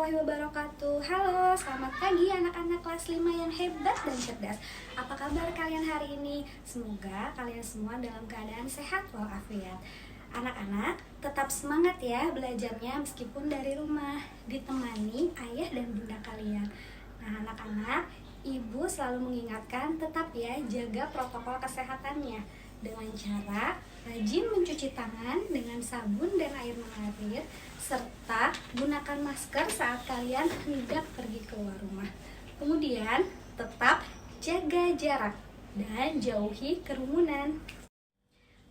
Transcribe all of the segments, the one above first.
warahmatullahi wabarakatuh. Halo, selamat pagi anak-anak kelas 5 yang hebat dan cerdas. Apa kabar kalian hari ini? Semoga kalian semua dalam keadaan sehat walafiat. Anak-anak, tetap semangat ya belajarnya meskipun dari rumah, ditemani ayah dan bunda kalian. Nah, anak-anak, ibu selalu mengingatkan tetap ya jaga protokol kesehatannya dengan cara rajin mencuci tangan dengan sabun dan air mengalir, serta gunakan masker saat kalian hendak pergi keluar rumah. Kemudian, tetap jaga jarak dan jauhi kerumunan.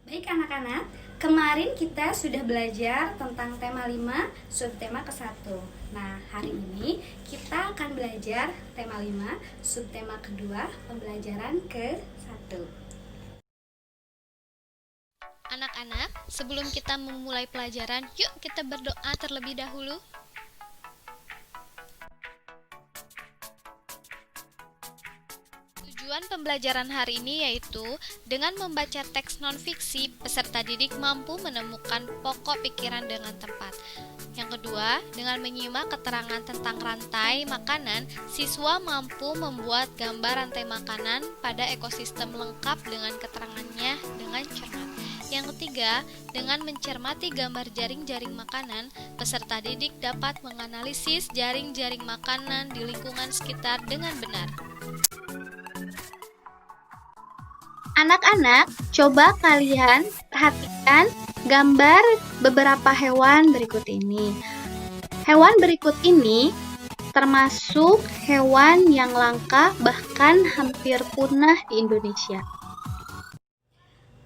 Baik anak-anak, kemarin kita sudah belajar tentang tema 5, subtema ke-1. Nah, hari ini kita akan belajar tema 5, subtema kedua, pembelajaran ke-1. Anak-anak, sebelum kita memulai pelajaran, yuk kita berdoa terlebih dahulu. Tujuan pembelajaran hari ini yaitu dengan membaca teks non-fiksi, peserta didik mampu menemukan pokok pikiran dengan tepat. Yang kedua, dengan menyimak keterangan tentang rantai makanan, siswa mampu membuat gambar rantai makanan pada ekosistem lengkap dengan keterangannya dengan cermat. Yang ketiga, dengan mencermati gambar jaring-jaring makanan, peserta didik dapat menganalisis jaring-jaring makanan di lingkungan sekitar dengan benar. Anak-anak, coba kalian perhatikan gambar beberapa hewan berikut ini. Hewan berikut ini termasuk hewan yang langka bahkan hampir punah di Indonesia.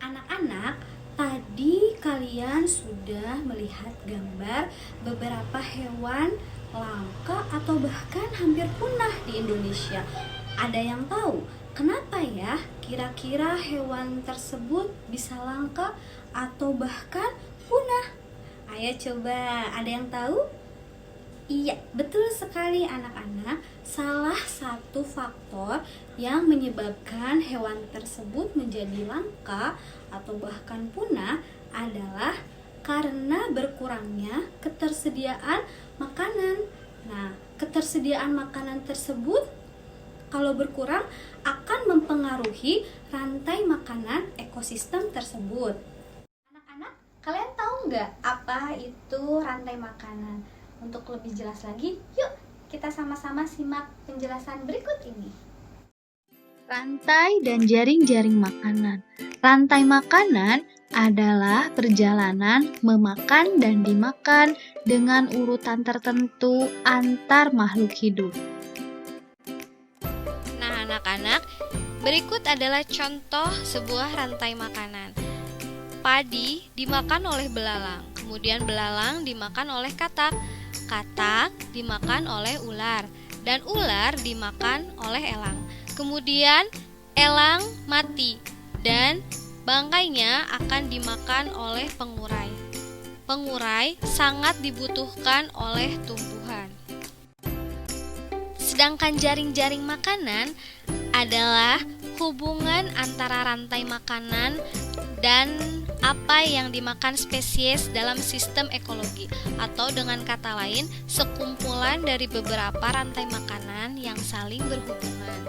Anak-anak, tadi kalian sudah melihat gambar beberapa hewan langka atau bahkan hampir punah di Indonesia. Ada yang tahu kenapa ya kira-kira hewan tersebut bisa langka atau bahkan punah? Ayo coba, ada yang tahu? Iya, betul sekali anak-anak. Salah satu faktor yang menyebabkan hewan tersebut menjadi langka atau bahkan punah adalah karena berkurangnya ketersediaan makanan. Nah, ketersediaan makanan tersebut kalau berkurang akan mempengaruhi rantai makanan ekosistem tersebut. Anak-anak, kalian tahu nggak apa itu rantai makanan? Untuk lebih jelas lagi, yuk kita sama-sama simak penjelasan berikut ini. Rantai dan jaring-jaring makanan. Rantai makanan adalah perjalanan memakan dan dimakan dengan urutan tertentu antar makhluk hidup. Nah, anak-anak, berikut adalah contoh sebuah rantai makanan. Padi dimakan oleh belalang, kemudian belalang dimakan oleh katak, katak dimakan oleh ular, dan ular dimakan oleh elang. Kemudian elang mati dan bangkainya akan dimakan oleh pengurai. Pengurai sangat dibutuhkan oleh tumbuhan. Sedangkan jaring-jaring makanan adalah hubungan antara rantai makanan dan apa yang dimakan spesies dalam sistem ekologi, atau dengan kata lain, sekumpulan dari beberapa rantai makanan yang saling berhubungan.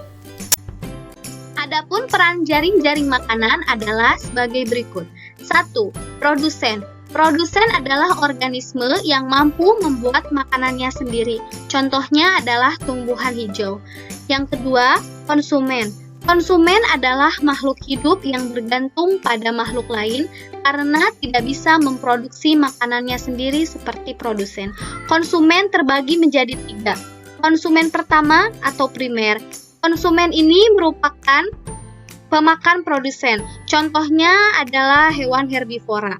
Adapun peran jaring-jaring makanan adalah sebagai berikut. 1. Produsen. Produsen adalah organisme yang mampu membuat makanannya sendiri. Contohnya adalah tumbuhan hijau. Yang kedua, konsumen. Konsumen adalah makhluk hidup yang bergantung pada makhluk lain karena tidak bisa memproduksi makanannya sendiri seperti produsen. Konsumen terbagi menjadi 3. Konsumen pertama atau primer. Konsumen ini merupakan pemakan produsen. Contohnya adalah hewan herbivora.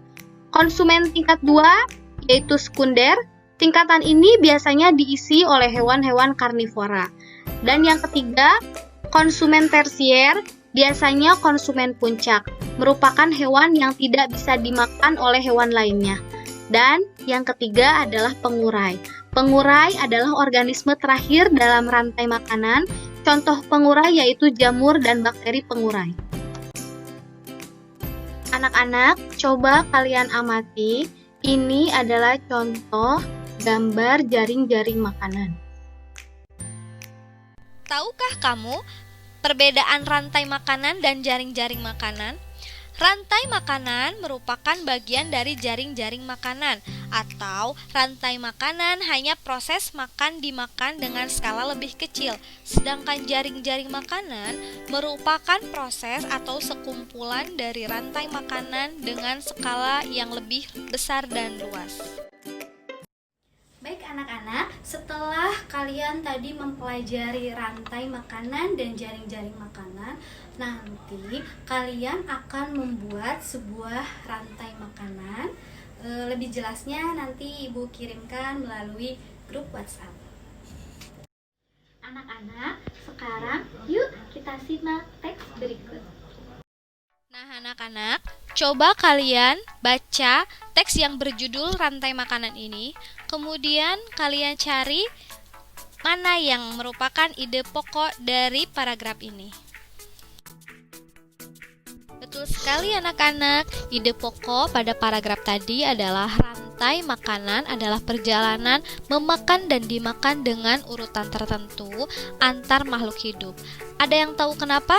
Konsumen tingkat 2 yaitu sekunder. Tingkatan ini biasanya diisi oleh hewan-hewan karnivora. Dan yang ketiga, konsumen tersier, biasanya konsumen puncak, merupakan hewan yang tidak bisa dimakan oleh hewan lainnya. Dan yang ketiga adalah pengurai. Pengurai adalah organisme terakhir dalam rantai makanan. Contoh pengurai yaitu jamur dan bakteri pengurai. Anak-anak, coba kalian amati. Ini adalah contoh gambar jaring-jaring makanan. Tahukah kamu perbedaan rantai makanan dan jaring-jaring makanan? Rantai makanan merupakan bagian dari jaring-jaring makanan, atau rantai makanan hanya proses makan dimakan dengan skala lebih kecil, sedangkan jaring-jaring makanan merupakan proses atau sekumpulan dari rantai makanan dengan skala yang lebih besar dan luas. Baik anak-anak, setelah kalian tadi mempelajari rantai makanan dan jaring-jaring makanan, nanti kalian akan membuat sebuah rantai makanan. Lebih jelasnya nanti Ibu kirimkan melalui grup WhatsApp. Anak-anak, sekarang yuk kita simak teks berikut. Nah anak-anak, coba kalian baca teks yang berjudul rantai makanan ini. Kemudian kalian cari mana yang merupakan ide pokok dari paragraf ini. Betul sekali anak-anak, ide pokok pada paragraf tadi adalah rantai makanan adalah perjalanan memakan dan dimakan dengan urutan tertentu antar makhluk hidup. Ada yang tahu kenapa?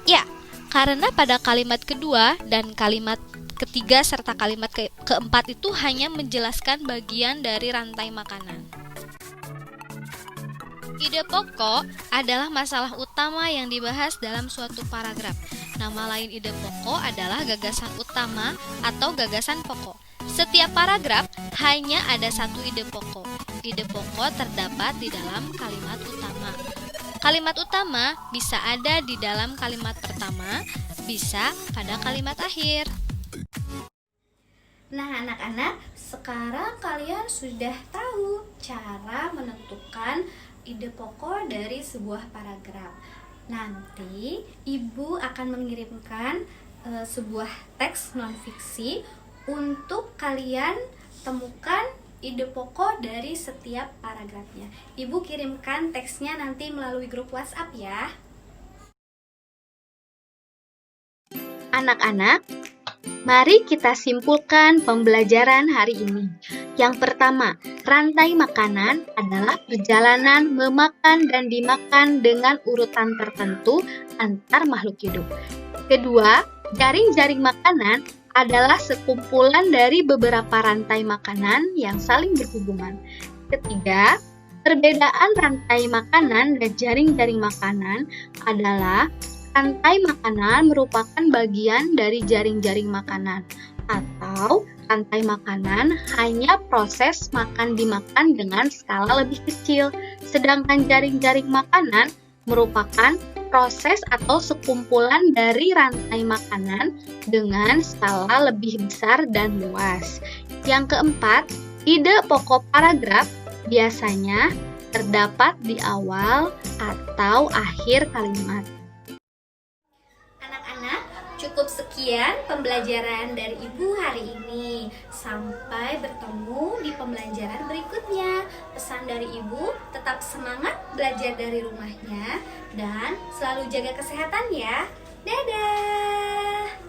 Ya, karena pada kalimat kedua dan kalimat ketiga serta kalimat keempat itu hanya menjelaskan bagian dari rantai makanan. Ide pokok adalah masalah utama yang dibahas dalam suatu paragraf. Nama lain ide pokok adalah gagasan utama atau gagasan pokok. Setiap paragraf hanya ada satu ide pokok. Ide pokok terdapat di dalam kalimat utama. Kalimat utama bisa ada di dalam kalimat pertama, bisa pada kalimat akhir. Nah anak-anak, sekarang kalian sudah tahu cara menentukan ide pokok dari sebuah paragraf. Nanti Ibu akan mengirimkan sebuah teks non-fiksi untuk kalian temukan ide pokok dari setiap paragrafnya. Ibu kirimkan teksnya nanti melalui grup WhatsApp ya. Anak-anak, mari kita simpulkan pembelajaran hari ini. Yang pertama, rantai makanan adalah perjalanan memakan dan dimakan dengan urutan tertentu antar makhluk hidup. Kedua, jaring-jaring makanan adalah sekumpulan dari beberapa rantai makanan yang saling berhubungan. Ketiga, perbedaan rantai makanan dan jaring-jaring makanan adalah rantai makanan merupakan bagian dari jaring-jaring makanan, atau rantai makanan hanya proses makan dimakan dengan skala lebih kecil, sedangkan jaring-jaring makanan merupakan proses atau sekumpulan dari rantai makanan dengan skala lebih besar dan luas. Yang keempat, ide pokok paragraf biasanya terdapat di awal atau akhir kalimat. Anak-anak, cukup sekian pembelajaran dari Ibu hari ini. Sampai bertemu di pembelajaran berikutnya. Pesan dari Ibu, tetap semangat belajar dari rumahnya dan selalu jaga kesehatan ya. Dadah!